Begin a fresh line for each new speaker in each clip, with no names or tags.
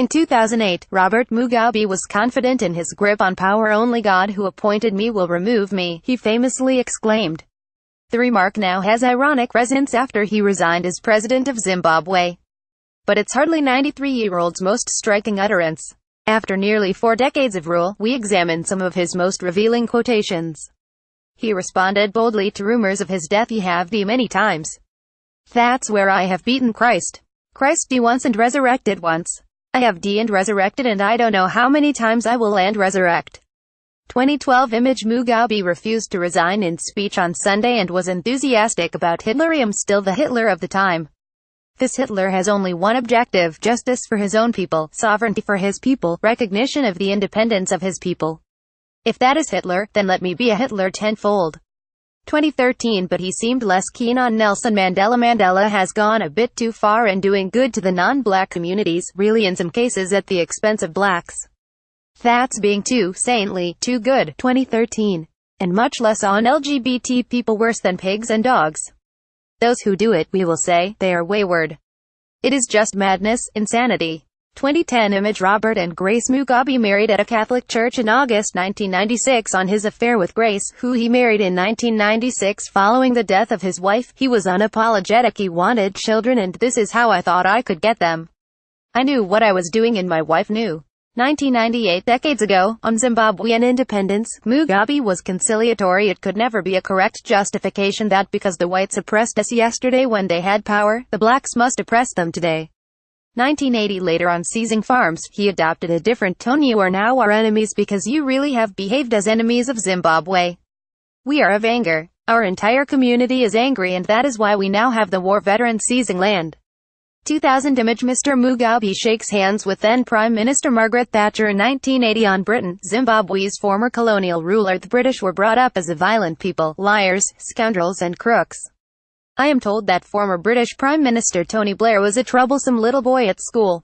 In 2008, Robert Mugabe was confident in his grip on power. "Only God who appointed me will remove me," he famously exclaimed. The remark now has ironic resonance after he resigned as President of Zimbabwe. But it's hardly 93-year-old's most striking utterance. After nearly 4 decades of rule, we examine some of his most revealing quotations. He responded boldly to rumors of his death. "Ye have thee many times. That's where I have beaten Christ. Christ be once and resurrected once. I have and resurrected, and I don't know how many times I will and resurrect." 2012 image. Mugabe refused to resign in speech on Sunday and was enthusiastic about Hitler. "I am still the Hitler of the time. This Hitler has only one objective: justice for his own people, sovereignty for his people, recognition of the independence of his people. If that is Hitler, then let me be a Hitler tenfold." 2013 But he seemed less keen on Nelson Mandela. "Mandela has gone a bit too far in doing good to the non-black communities, really in some cases at the expense of blacks. That's being too saintly, too good." 2013. And much less on LGBT people, worse than pigs and dogs. "Those who do it, we will say, they are wayward. It is just madness, insanity." 2010 image. Robert and Grace Mugabe married at a Catholic church in August 1996. On his affair with Grace, who he married in 1996 following the death of his wife, he was unapologetic. "He wanted children, and this is how I thought I could get them. I knew what I was doing and my wife knew." 1998 decades ago, on Zimbabwean independence, Mugabe was conciliatory. "It could never be a correct justification that because the whites oppressed us yesterday when they had power, the blacks must oppress them today." 1980 later, on seizing farms, he adopted a different tone. "You are now our enemies because you really have behaved as enemies of Zimbabwe. We are of anger. Our entire community is angry, and that is why we now have the war veterans seizing land." 2000 image. Mr. Mugabe shakes hands with then Prime Minister Margaret Thatcher in 1980 on Britain, Zimbabwe's former colonial ruler. "The British were brought up as a violent people, liars, scoundrels and crooks. I am told that former British Prime Minister Tony Blair was a troublesome little boy at school."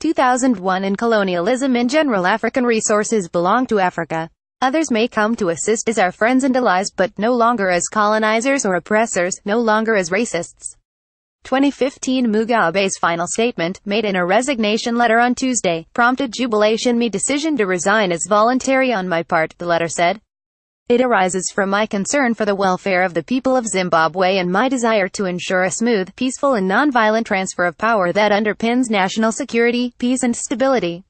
2001 In colonialism in general, African resources belong to Africa. Others may come to assist as our friends and allies, but no longer as colonizers or oppressors, no longer as racists. 2015 Mugabe's final statement, made in a resignation letter on Tuesday, prompted jubilation. "My decision to resign is voluntary on my part," the letter said. "It arises from my concern for the welfare of the people of Zimbabwe and my desire to ensure a smooth, peaceful and non-violent transfer of power that underpins national security, peace and stability."